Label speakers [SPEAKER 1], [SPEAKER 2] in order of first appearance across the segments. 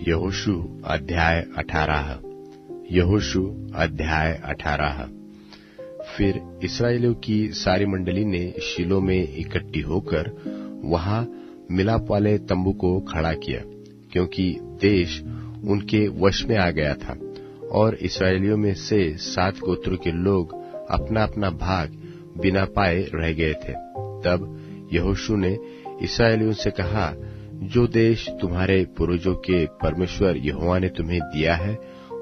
[SPEAKER 1] यहोशू अध्याय 18। यहोशू अध्याय 18। फिर इस्राएलियों की सारी मंडली ने शीलो में इकट्ठी होकर वहां मिलाप वाले तंबू को खड़ा किया, क्योंकि देश उनके वश में आ गया था और इस्राएलियों में से 7 गोत्रों के लोग अपना अपना भाग बिना पाए रह गए थे। तब यहोशू ने इस्राएलियों से कहा, जो देश तुम्हारे पूर्वजों के परमेश्वर यहोवा ने तुम्हें दिया है,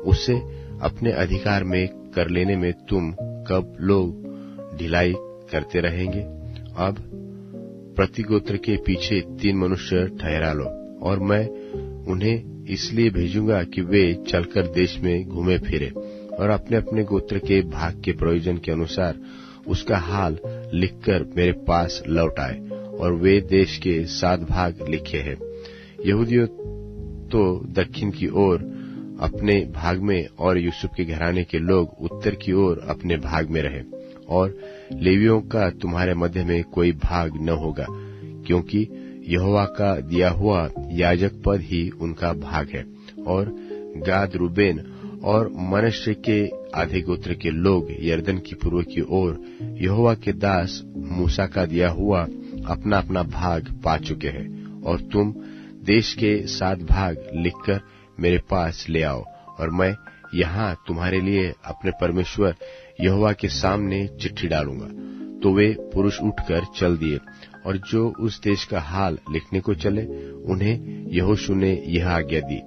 [SPEAKER 1] उसे अपने अधिकार में कर लेने में तुम कब लोग ढिलाई करते रहेंगे? अब प्रति गोत्र के पीछे 3 मनुष्य ठहरा लो, और मैं उन्हें इसलिए भेजूंगा कि वे चलकर देश में घूमे फिरे और अपने अपने गोत्र के भाग के प्रयोजन के अनुसार उसका हाल लिखकर मेरे पास लौट आए। और वे देश के 7 भाग लिखे हैं। यहूदियों तो दक्षिण की ओर अपने भाग में और यूसुफ के घराने के लोग उत्तर की ओर अपने भाग में रहे। और लेवियों का तुम्हारे मध्य में कोई भाग न होगा, क्योंकि यहोवा का दिया हुआ याजक पद ही उनका भाग है। और गाद, रूबेन और मनश्शे के आधे गोत्र के लोग यरदन की पूर्व की ओर यहोवा के दास मूसा का दिया हुआ अपना अपना भाग पा चुके हैं। और तुम देश के 7 भाग लिखकर मेरे पास ले आओ, और मैं यहाँ तुम्हारे लिए अपने परमेश्वर यहोवा के सामने चिट्ठी डालूंगा। तो वे पुरुष उठकर चल दिए, और जो उस देश का हाल लिखने को चले, उन्हें यहोशू ने यह आज्ञा दी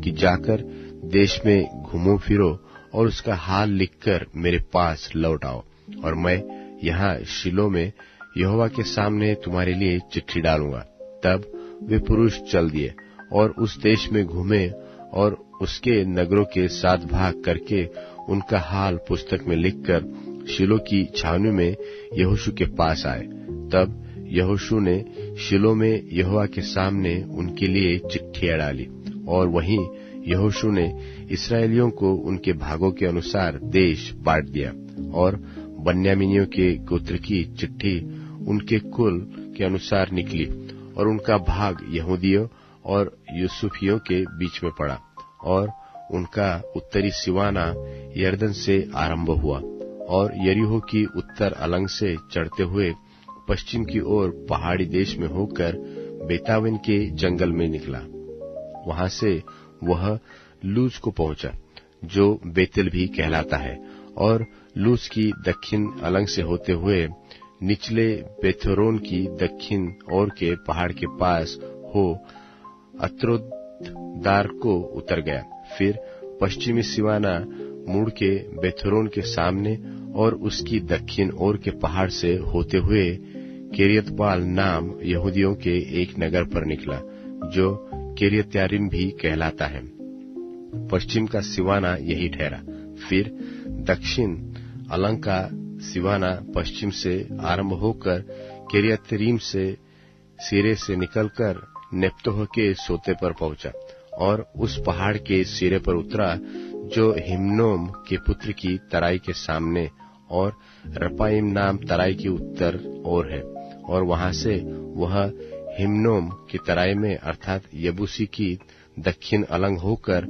[SPEAKER 1] कि जाकर देश में घूमो फिरो और उसका हाल लिखकर मेरे पास लौट आओ, और मैं यहाँ शीलो में यहोवा के सामने तुम्हारे लिए चिट्ठी डालूंगा। तब वे पुरुष चल दिए और उस देश में घूमे और उसके नगरों के 7 भाग करके उनका हाल पुस्तक में लिखकर शीलो की छावनी में यहोशू के पास आए। तब यहोशू ने शीलो में यहोवा के सामने उनके लिए चिट्ठियां डाली, और वहीं यहोशू ने इस्राएलियों को उनके भागों के अनुसार देश बांट दिया। और बन्यामीनियों के गोत्र की चिट्ठी उनके कुल के अनुसार निकली, और उनका भाग यहूदियों और यूसुफियों के बीच में पड़ा। और उनका उत्तरी सिवाना यरदन से आरंभ हुआ और यरीहो की उत्तर अलंग से चढ़ते हुए पश्चिम की ओर पहाड़ी देश में होकर बेतावेन के जंगल में निकला। वहां से वह लूज को पहुंचा, जो बेतेल भी कहलाता है, और लूज की दक्षिण अलंग से होते हुए निचले बेथोरोन की दक्षिण ओर के पहाड़ के पास हो अत्रोदार को उतर गया। फिर पश्चिमी सिवाना मुड़ के बेथोरोन के सामने और उसकी दक्षिण ओर के पहाड़ से होते हुए किरियतबाल नाम यहूदियों के एक नगर पर निकला, जो किरियत्यारीम भी कहलाता है। पश्चिम का सिवाना यही ठहरा। फिर दक्षिण अलंग का सिवाना पश्चिम से आरंभ होकर किरियत्यारीम से सिरे से निकलकर नेप्तोह के सोते पर पहुंचा और उस पहाड़ के सिरे पर उतरा जो हिम्नोम के पुत्र की तराई के सामने और रपाइम नाम तराई की उत्तर ओर है। और वहां से वह हिम्नोम की तराई में अर्थात यबूसी की दक्षिण अलंग होकर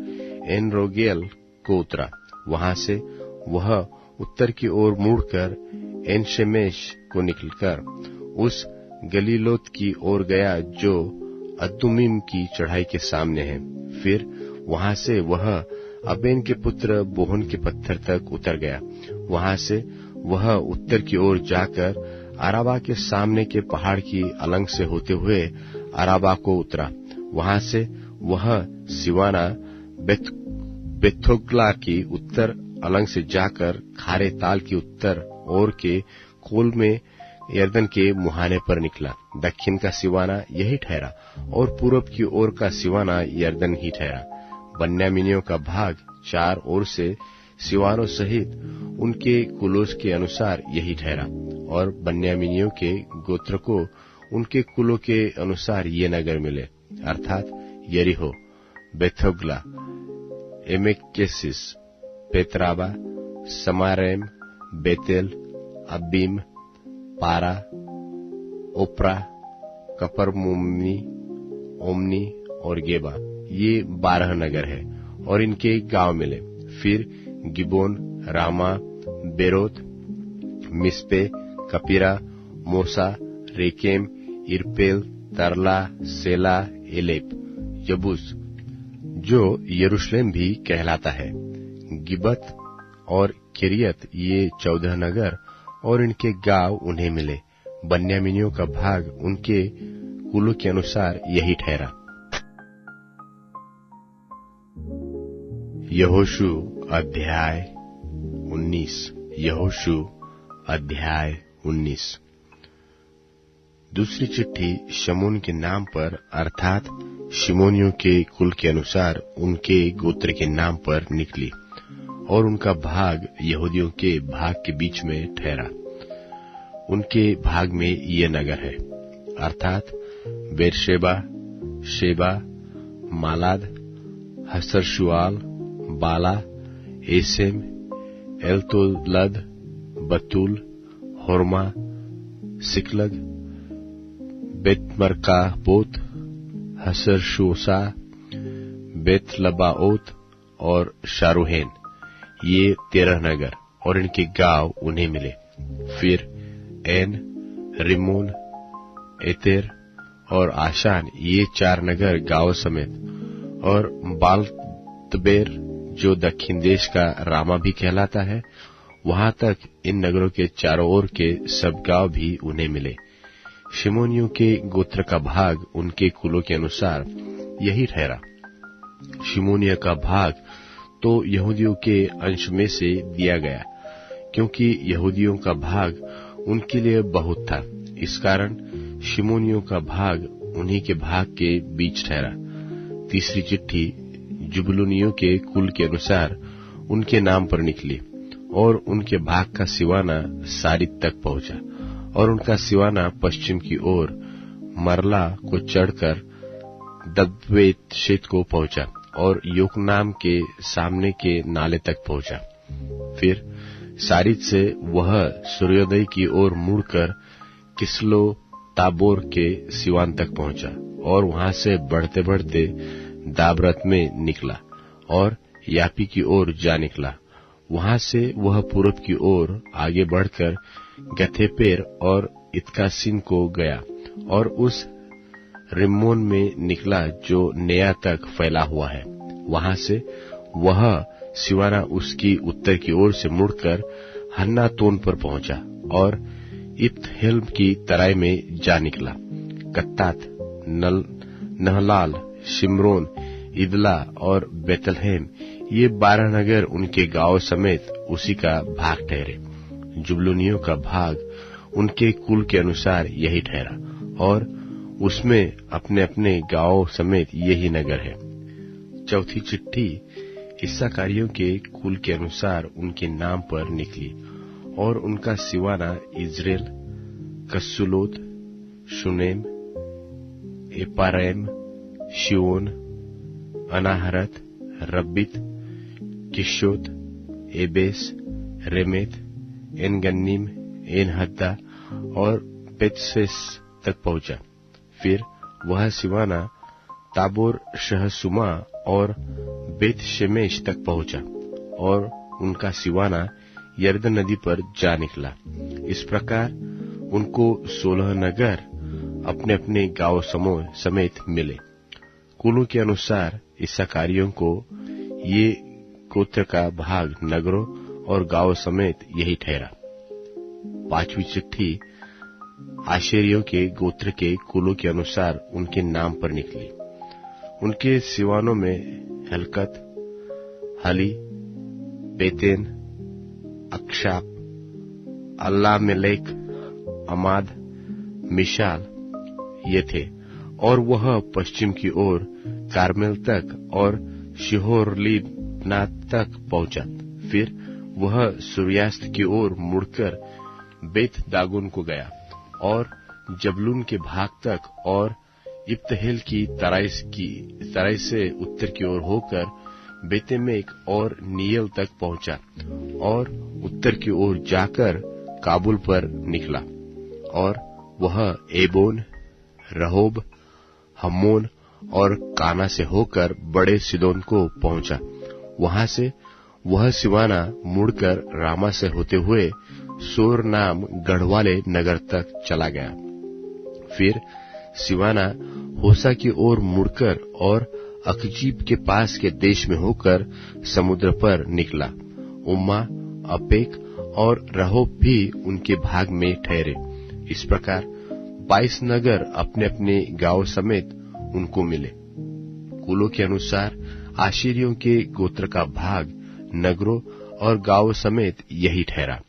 [SPEAKER 1] एनरोगेल को उतरा। वहां से वह उत्तर की ओर मुड़कर एनशेमेश को निकलकर उस गलीलोत की ओर गया जो अदुमीम की चढ़ाई के सामने है। फिर वहां से वह अबेन के पुत्र बोहन के पत्थर तक उतर गया। वहां से वह उत्तर की ओर जाकर अराबा के सामने के पहाड़ की अलंग से होते हुए अराबा को उतरा। वहां से वह सिवाना बेथोग्ला की उत्तर अलंग से जाकर खारे ताल की उत्तर ओर के कोल में यरदन के मुहाने पर निकला। दक्षिण का सिवाना यही ठहरा और पूरब की ओर का सिवाना यरदन ही ठहरा। बन्यामीनियों का भाग 4 ओर से सिवानों सहित उनके कुलों के अनुसार यही ठहरा। और बन्यामीनियों के गोत्र को उनके कुलों के अनुसार ये नगर मिले, अर्थात यरीहो, बेथोग्ला, एमेकेसिस, पेतराबा, समारेम, बेतेल, अब्बीम, पारा, ओप्रा, कपरमुम्मी, ओमनी और गेबा। ये 12 नगर है और इनके गांव मिले। फिर गिबोन, रामा, बेरोत, मिस्पे, कपीरा, मोसा, रेकेम, इरपेल, तरला, सेला, एलेप, यबूस, जो यरूशलेम भी कहलाता है, गिबत और किरियत, ये 14 नगर और इनके गांव उन्हें मिले। बन्यामीनियों का भाग उनके कुलों के अनुसार यही ठहरा। यहोशू अध्याय 19। यहोशू अध्याय 19। दूसरी चिट्ठी शमून के नाम पर अर्थात शिमोनियों के कुल के अनुसार उनके गोत्र के नाम पर निकली और उनका भाग यहूदियों के भाग के बीच में ठहरा। उनके भाग में ये नगर है अर्थात बेरशेबा, शेबा, मालाद, हसरशुआल, बाला, एसेम, एलतोलद, बतूल, होरमा, सिकलग, बेतमरकाबोत, हसरशूसा, बेतलबाओत और शारूहेन, ये 13 नगर और इनके गांव उन्हें मिले। फिर एन, रिमोन, एतेर और आशान, ये 4 नगर गांव समेत, और बालतबेर जो दक्षिण देश का रामा भी कहलाता है, वहां तक इन नगरों के चारों ओर के सब गांव भी उन्हें मिले। शिमोनियों के गोत्र का भाग उनके कुलों के अनुसार यही ठहरा। शिमोनिया का भाग तो यहूदियों के अंश में से दिया गया, क्योंकि यहूदियों का भाग उनके लिए बहुत था। इस कारण शिमोनियों का भाग उन्हीं के भाग के बीच ठहरा। तीसरी चिट्ठी जुबलूनियों के कुल के अनुसार उनके नाम पर निकली और उनके भाग का सिवाना सारित तक पहुंचा और उनका सिवाना पश्चिम की ओर मरला को चढ़कर दब्बेतशेत को पहुंचा और योकनाम के सामने के नाले तक पहुंचा। फिर सारित से वह सूर्योदय की ओर मुड़कर किसलो ताबोर के सिवान तक पहुंचा और वहां से बढ़ते बढ़ते दाबरत में निकला और यापी की ओर जा निकला। वहां से वह पूरब की ओर आगे बढ़कर गथेपेर और इत्कासिन को गया और उस रिम्मोन में निकला जो नेया तक फैला हुआ है। वहां से वह सिवाना उसकी उत्तर की ओर से मुड़कर हन्नातोन पर पहुंचा और इत्हेल्म की तराई में जा निकला। कत्तात, नहलाल, शिमरोन, इदला और बेतलहेम, ये 12 नगर उनके गांव समेत उसी का भाग ठहरे। जुबलूनियों का भाग उनके कुल के अनुसार यही ठहरा और उसमें अपने अपने गांव समेत यही नगर है। चौथी चिट्ठी इस्साकारियों के कुल के अनुसार उनके नाम पर निकली और उनका Siwana Israel, कस्सुलोत, शुनेम, एपारैम, शिओन, अनाहरत, रब्बित, किशोत, Abyss, रेमेत, Engannim, Enhaddah और पेत्सेस तक पहुंचा। फिर वह सिवाना ताबोर, शहसुमा और बेत शेमेश तक पहुंचा और उनका सिवाना यरदन नदी पर जा निकला। इस प्रकार उनको 16 नगर अपने अपने गांव समूह समेत मिले। कुलों के अनुसार इस्साकारियों को ये गोत्र का भाग नगरों और गांव समेत यही ठहरा। पांचवी चिट्ठी आशेरियों के गोत्र के कुलों के अनुसार उनके नाम पर निकली। उनके सिवानों में हलकत, हली, बेतेन, अक्षाप, अल्लामेलेक, अमाद, मिशाल ये थे और वह पश्चिम की ओर कार्मेल तक और शिहोरलिब्नात तक पहुंचा। फिर वह सूर्यास्त की ओर मुड़कर बेत दागोन को गया और जबलून के भाग तक और इब्तहेल की तराई से उत्तर की ओर होकर बेतेमेक और नीयल तक पहुंचा और उत्तर की ओर जाकर काबुल पर निकला और वह एबोन, रहोब, हम्मोन और काना से होकर बड़े सिदोन को पहुंचा। वहां से वह सिवाना मुड़कर रामा से होते हुए सोर नाम गढ़वाले नगर तक चला गया। फिर सिवाना होसा की ओर मुड़कर और अकजीब के पास के देश में होकर समुद्र पर निकला। उम्मा, अपेक और रहोब भी उनके भाग में ठहरे। इस प्रकार 22 नगर अपने अपने गांव समेत उनको मिले। कुलों के अनुसार आशीरियों के गोत्र का भाग नगरों और गांवों समेत यही ठहरा।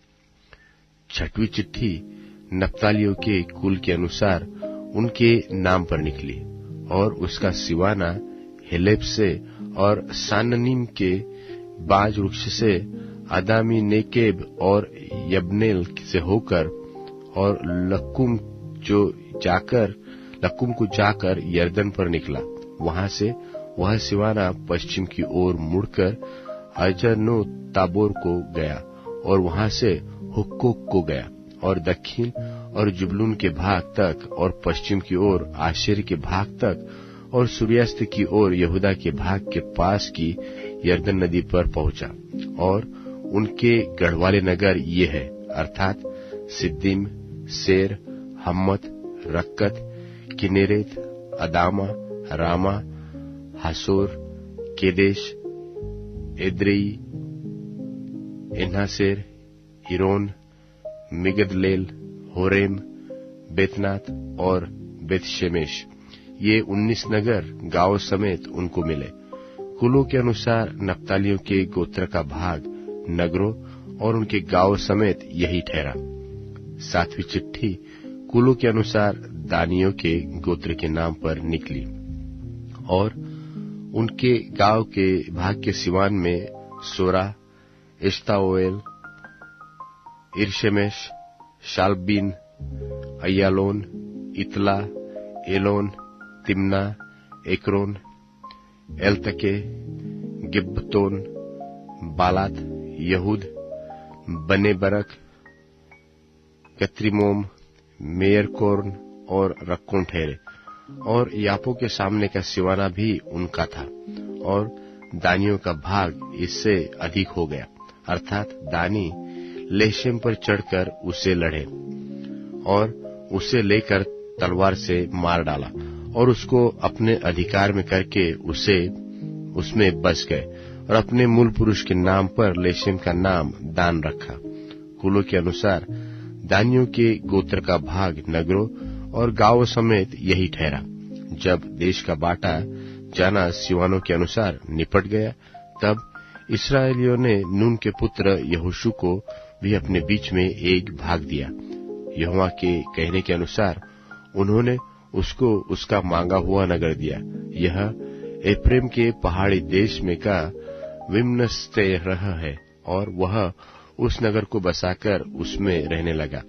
[SPEAKER 1] छठवीं चिट्ठी नप्तालियों के कुल के अनुसार उनके नाम पर निकली और उसका सिवाना हेलेब से और साननीम के बाज वृक्ष से, अदामी नेकेब और यब्नेल से होकर और लक्कुम को जाकर यर्दन पर निकला। वहां से वह सिवाना पश्चिम की ओर मुड़कर अजनो ताबोर को गया और वहां से हुक्कोक को गया और दक्षिण और जुबलून के भाग तक और पश्चिम की ओर आशेर के भाग तक और सूर्यास्त की ओर यहूदा के भाग के पास की यर्दन नदी पर पहुंचा। और उनके गढ़वाले नगर ये है, अर्थात सिद्दीम, सेर, हम्मत, रक्कत, किनेरेत, अदामा, रामा, हासोर, केदेश, Edrei, एन्हासेर, iron, Migdalel, Horem, Bethanath और बेतशेमेश। ये 19 नगर गांव समेत उनको मिले। कुलों के अनुसार नप्तालियों के गोत्र का भाग नगरों और उनके गांव समेत यही ठहरा। 7वीं चिट्ठी कुलों के अनुसार दानियों के गोत्र के नाम पर निकली और उनके गांव के भाग के सिवान में सोरा, एश्ताओएल, इरशेमेश, शालबीन, अय्यालोन, इतला, एलोन, तिम्ना, एक्रोन, एलतके, गिब्बतोन, बालात, यहूद, बने बरक, कत्रिमोम, मेयरकोर्न और रक्कोन ठहरे। और यापो के सामने का सिवाना भी उनका था और दानियों का भाग इससे अधिक हो गया, अर्थात दानी लेशेम पर चढ़कर उसे लड़े और उसे लेकर तलवार से मार डाला और उसको अपने अधिकार में करके उसमें बस गए और अपने मूल पुरुष के नाम पर लेशेम का नाम दान रखा। कुलों के अनुसार दानियों के गोत्र का भाग नगरों और गांवों समेत यही ठहरा। जब देश का बांटा जाना सिवानों के अनुसार निपट गया, तब इस्राएलियों ने नून के पुत्र यहोशू को भी अपने बीच में एक भाग दिया। यहोवा के कहने के अनुसार उन्होंने उसको उसका मांगा हुआ नगर दिया। यह एप्रेम के पहाड़ी देश में का विम्नस्तेरह है और वह उस नगर को बसाकर उसमें रहने लगा।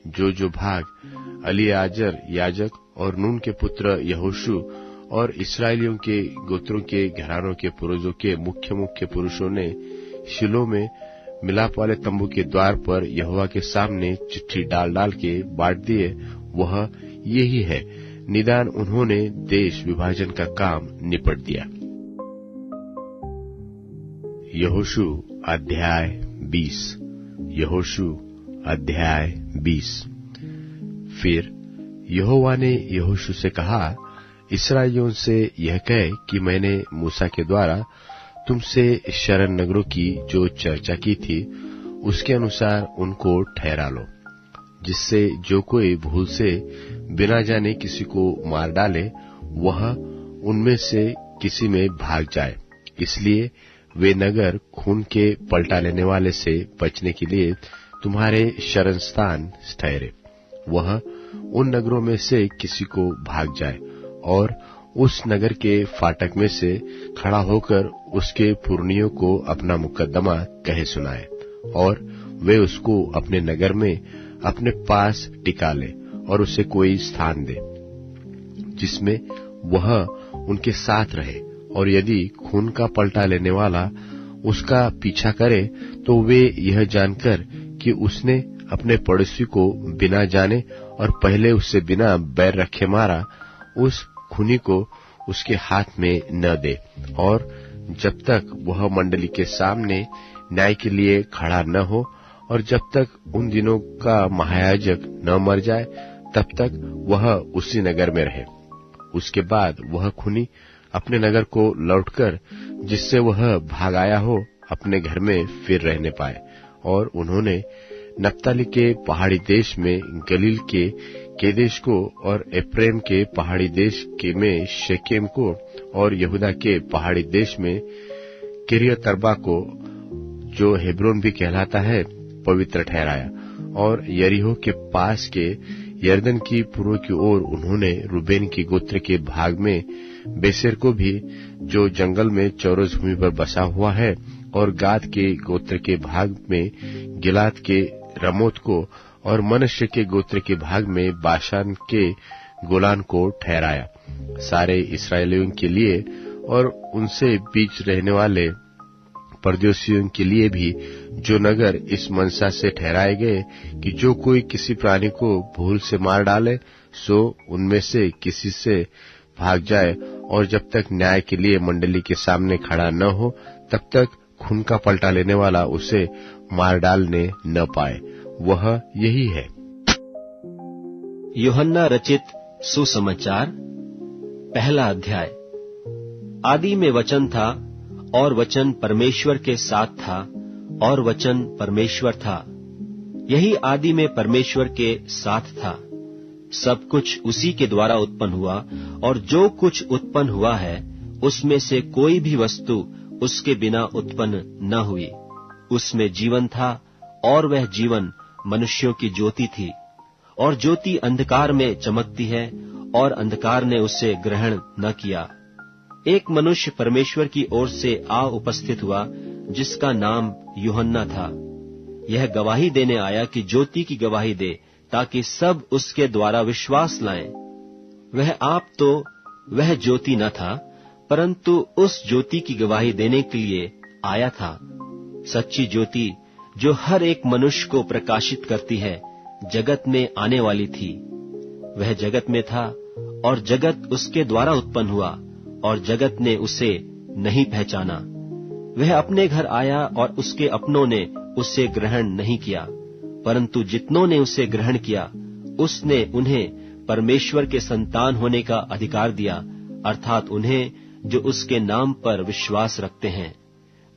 [SPEAKER 1] जो भाग अलीआजर याजक और नून के पुत्र यहोशू और इस्राएलियों के गोत्रों के घरानों के पुरुषों के मुख्य पुरुषों ने शिलो में मिलाप वाले तंबू के द्वार पर यहोवा के सामने चिट्ठी डाल के बांट दिए, वह यही है। निदान उन्होंने देश विभाजन का काम निपट दिया। यहोशू अध्याय 20। यहोशू अध्याय 20। फिर यहोवा ने यहोशू से कहा, इस्राएलियों से यह कह कि मैंने मूसा के द्वारा तुमसे शरण नगरों की जो चर्चा की थी उसके अनुसार उनको ठहरा लो, जिससे जो कोई भूल से बिना जाने किसी को मार डाले वह उनमें से किसी में भाग जाए। इसलिए वे नगर खून के पलटा लेने वाले से बचने के लिए तुम्हारे शरण स्थान ठहरे। वह उन नगरों में से किसी को भाग जाए और उस नगर के फाटक में से खड़ा होकर उसके पुरनियों को अपना मुकदमा कहे सुनाए और वे उसको अपने नगर में अपने पास टिका ले और उसे कोई स्थान दे जिसमें वह उनके साथ रहे। और यदि खून का पलटा लेने वाला उसका पीछा करे तो वे यह जानकर कि उसने अपने पड़ोसी को बिना जाने और पहले उससे बिना बैर रखे मारा, उस खूनी को उसके हाथ में न दे, और जब तक वह मंडली के सामने न्याय के लिए खड़ा न हो और जब तक उन दिनों का महायाजक न मर जाए, तब तक वह उसी नगर में रहे। उसके बाद वह खूनी अपने नगर को लौटकर, जिससे वह भाग आया हो, अपने घर में फिर रहने पाए। और उन्होंने नप्ताली के पहाड़ी देश में गलील के केदेश को और एफ्रेम के पहाड़ी देश के में शेकेम को और यहूदा के पहाड़ी देश में किरियतर्बा को, जो हेब्रोन भी कहलाता है, पवित्र ठहराया। और यरीहो के पास के यरदन की पूर्व की ओर उन्होंने रूबेन की गोत्र के भाग में बेसेर को भी, जो जंगल में चौरस भूमि पर बसा हुआ है, और गाद के गोत्र के भाग में गिलाद के रमोत को, और मनश्शे के गोत्र के भाग में बाशान के गोलान को ठहराया। सारे इस्राएलियों के लिए और उनसे बीच रहने वाले परदेशियों के लिए भी जो नगर इस मनसा से ठहराए गए कि जो कोई किसी प्राणी को भूल से मार डाले, सो उनमें से किसी से भाग जाए, और जब तक न्याय के लिए मंडली के सामने खड़ा न हो, तब तक खून का पलटा लेने वाला उसे मार डालने न पाए। वह यही है।
[SPEAKER 2] यूहन्ना रचित सुसमाचार, पहला अध्याय। आदि में वचन था, और वचन परमेश्वर के साथ था, और वचन परमेश्वर था। यही आदि में परमेश्वर के साथ था। सब कुछ उसी के द्वारा उत्पन्न हुआ, और जो कुछ उत्पन्न हुआ है, उसमें से कोई भी वस्तु उसके बिना उत्पन्न न हुई। उसमें जीवन था, और वह जीवन मनुष्यों की ज्योति थी। और ज्योति अंधकार में चमकती है, और अंधकार ने उसे ग्रहण न किया। एक मनुष्य परमेश्वर की ओर से आ उपस्थित हुआ, जिसका नाम यूहन्ना था। यह गवाही देने आया कि ज्योति की गवाही दे, ताकि सब उसके द्वारा विश्वास लाएं। वह आप तो वह ज्योति न था, परंतु उस ज्योति की गवाही देने के लिए आया था। सच्ची ज्योति, जो हर एक मनुष्य को प्रकाशित करती है, जगत में आने वाली थी। वह जगत में था, और जगत उसके द्वारा उत्पन्न हुआ, और जगत ने उसे नहीं पहचाना। वह अपने घर आया, और उसके अपनों ने उसे ग्रहण नहीं किया, परंतु जितनों ने उसे ग्रहण किया, उसने उन्हें परमेश्वर के संतान होने का अधिकार दिया, अर्थात उन्हें जो उसके नाम पर विश्वास रखते हैं।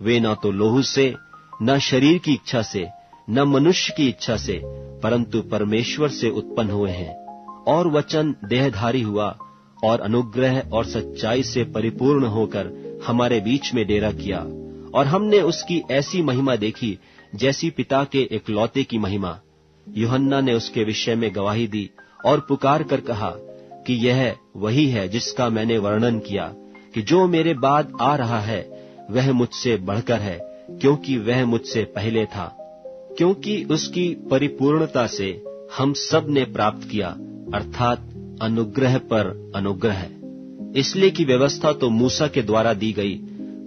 [SPEAKER 2] वे न तो लोहू से, न शरीर की इच्छा से, न मनुष्य की इच्छा से, परंतु परमेश्वर से उत्पन्न हुए हैं। और वचन देहधारी हुआ, और अनुग्रह और सच्चाई से परिपूर्ण होकर हमारे बीच में डेरा किया। और हमने उसकी ऐसी महिमा देखी, जैसी पिता के इकलौते की महिमा। यूहन्ना ने उसके विषय में गवाही दी, और पुकार कर कहा कि यह वही है जिसका मैंने वर्णन किया, कि जो मेरे बाद आ रहा है, वह मुझसे बढ़कर है, क्योंकि वह मुझसे पहले था। क्योंकि उसकी परिपूर्णता से हम सब ने प्राप्त किया, अर्थात अनुग्रह पर अनुग्रह। इसलिए कि व्यवस्था तो मूसा के द्वारा दी गई,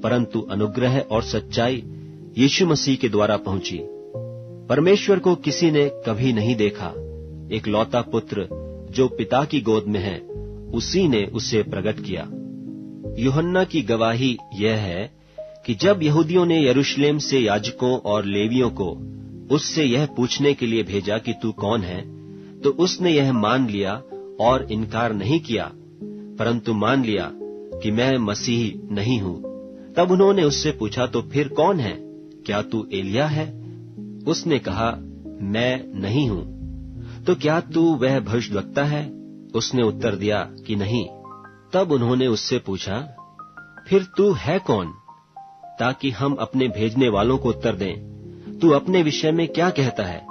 [SPEAKER 2] परंतु अनुग्रह और सच्चाई यीशु मसीह के द्वारा पहुंची। परमेश्वर को किसी ने कभी नहीं देखा। इकलौता पुत्र जो पिता की गोद में है, उसी ने उसे प्रकट किया। यूहन्ना की गवाही यह है कि जब यहूदियों ने यरूशलेम से याजकों और लेवियों को उससे यह पूछने के लिए भेजा कि तू कौन है, तो उसने यह मान लिया और इनकार नहीं किया, परंतु मान लिया कि मैं मसीह नहीं हूं। तब उन्होंने उससे पूछा, तो फिर कौन है? क्या तू एलिया है? उसने कहा, मैं नहीं हूं। तो क्या तू वह भविष्यद्वक्ता है? उसने उत्तर दिया कि नहीं। तब उन्होंने उससे पूछा, फिर तू है कौन? ताकि हम अपने भेजने वालों को उत्तर दें। तू अपने विषय में क्या कहता है?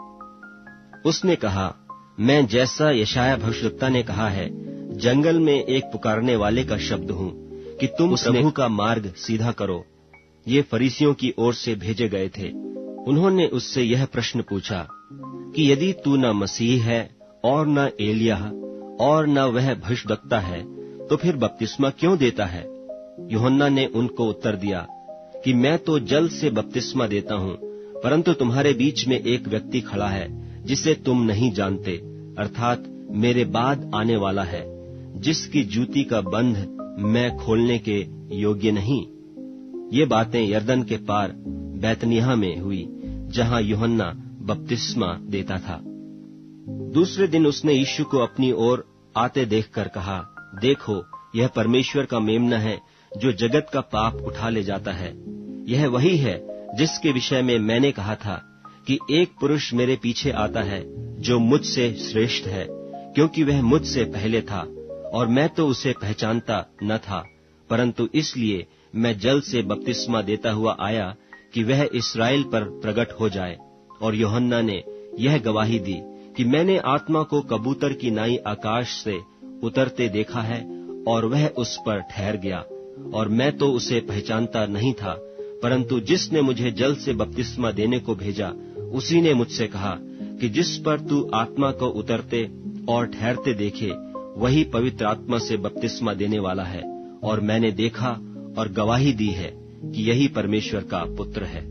[SPEAKER 2] उसने कहा, मैं जैसा यशाया भविष्यद्वक्ता ने कहा है, जंगल में एक पुकारने वाले का शब्द हूं कि तुम प्रभु का मार्ग सीधा करो। ये फरीसियों की ओर से भेजे गए थे। उन्होंने उससे यह प्रश्न पूछा कि यदि तू न मसीह है और न एलिया और न वह भविष्यद्वक्ता है, तो फिर बपतिस्मा क्यों देता है? यूहन्ना ने उनको उत्तर दिया कि मैं तो जल से बपतिस्मा देता हूं, परंतु तुम्हारे बीच में एक व्यक्ति खड़ा है जिसे तुम नहीं जानते, अर्थात मेरे बाद आने वाला है, जिसकी जूती का बंध मैं खोलने के योग्य नहीं। ये बातें यरदन के पार बैतनिय्याह में हुई, जहां यूहन्ना बपतिस्मा देता था। दूसरे दिन उसने यीशु को अपनी ओर आते देखकर कहा, देखो, यह परमेश्वर का मेमना है जो जगत का पाप उठा ले जाता है। यह वही है जिसके विषय में मैंने कहा था कि एक पुरुष मेरे पीछे आता है जो मुझसे श्रेष्ठ है, क्योंकि वह मुझसे पहले था, और मैं तो उसे पहचानता न था, परंतु इसलिए मैं जल से बपतिस्मा देता हुआ आया कि वह इस्राएल पर प्रकट हो जाए। और यूहन्ना ने यह गवाही दी कि मैंने आत्मा को कबूतर की नाई आकाश से उतरते देखा है, और वह उस पर ठहर गया, और मैं तो उसे पहचानता नहीं था, परंतु जिसने मुझे जल से बपतिस्मा देने को भेजा, उसी ने मुझसे कहा कि जिस पर तू आत्मा को उतरते और ठहरते देखे, वही पवित्र आत्मा से बपतिस्मा देने वाला है। और मैंने देखा और गवाही दी है कि यही परमेश्वर का पुत्र है।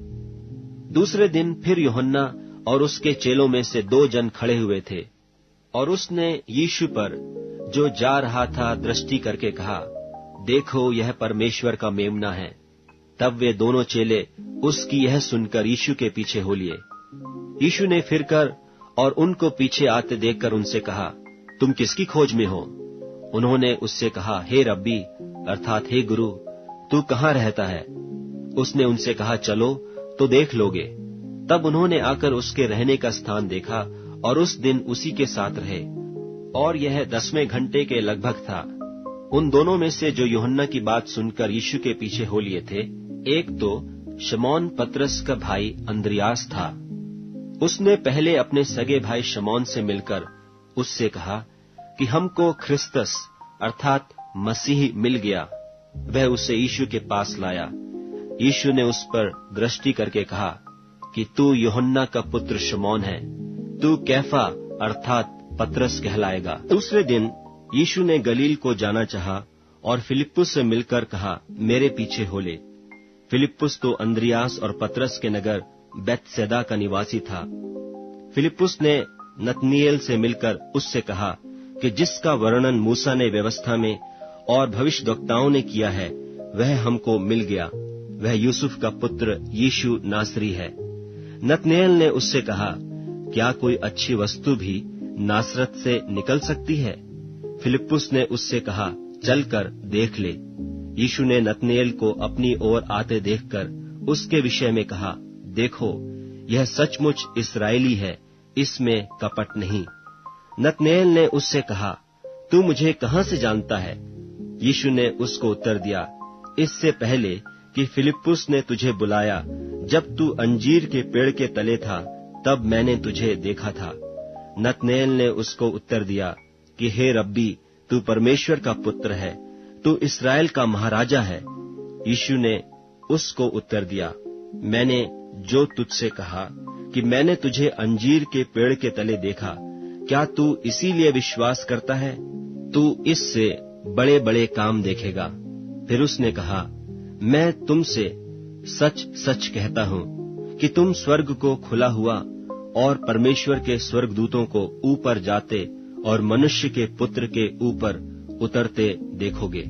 [SPEAKER 2] दूसरे दिन फिर यूहन्ना और उसके चेलों में से 2 जन खड़े हुए थे, और उसने यीशु पर जो जा रहा था दृष्टि करके कहा, देखो, यह परमेश्वर का मेमना है। तब वे दोनों चेले उसकी यह सुनकर यीशु के पीछे हो लिए। यीशु ने फिरकर और उनको पीछे आते देखकर उनसे कहा, तुम किसकी खोज में हो? उन्होंने उससे कहा, हे रब्बी, अर्थात हे गुरु, तू कहाँ रहता है? उसने उनसे कहा, चलो तो देख लोगे। तब उन्होंने आकर उसके रहने का स्थान देखा और उस दिन उसी के साथ रहे। और यह 10वें घंटे के लगभग था। उन दोनों में से जो यूहन्ना की बात सुनकर यीशु के पीछे हो लिए थे, एक तो शमौन पतरस का भाई अंद्रियास था। उसने पहले अपने सगे भाई शमौन से मिलकर उससे कहा कि हमको ख्रिस्तस अर्थात मसीह मिल गया। वह उसे यीशु के पास लाया। यीशु ने उस पर दृष्टि करके कहा कि तू यूहन्ना का पुत्र शमौन है, तू कैफा अर्थात पतरस कहलाएगा। दूसरे दिन यीशु ने गलील को जाना चाहा और फिलिप्पुस से मिलकर कहा, मेरे पीछे हो ले। फिलिप्पुस तो अंद्रियास और पतरस के नगर बैतसैदा का निवासी था। फिलिप्पुस ने नतनीएल से मिलकर उससे कहा कि जिसका वर्णन मूसा ने व्यवस्था में और भविष्यद्वक्ताओं ने किया है, वह हमको मिल गया। वह यूसुफ का पुत्र यीशु नासरी है। नतनीएल ने उससे कहा, क्या कोई अच्छी वस्तु भी नासरत से निकल सकती है? फिलिप्पुस ने उससे कहा, चलकर देख ले। यीशु ने नतनीएल को अपनी ओर आते देखकर उसके विषय में कहा, देखो, यह सचमुच इस्राएली है, इसमें कपट नहीं। नतनीएल ने उससे कहा, तू मुझे कहां से जानता है? यीशु ने उसको उत्तर दिया, इससे पहले कि फिलिप्पुस ने तुझे बुलाया, जब तू अंजीर के पेड़ के तले था, तब मैंने तुझे देखा था। नतनीएल ने उसको उत्तर दिया कि हे रब्बी, तू परमेश्वर का पुत्र है, तू इस्राएल का महाराजा है। यीशु ने उसको उत्तर दिया, मैंने जो तुझसे कहा कि मैंने तुझे अंजीर के पेड़ के तले देखा, क्या तू इसीलिए विश्वास करता है? तू इससे बड़े बड़े काम देखेगा। फिर उसने कहा, मैं तुमसे सच सच कहता हूं कि तुम स्वर्ग को खुला हुआ और परमेश्वर के स्वर्गदूतों को ऊपर जाते और मनुष्य के पुत्र के ऊपर उतरते देखोगे।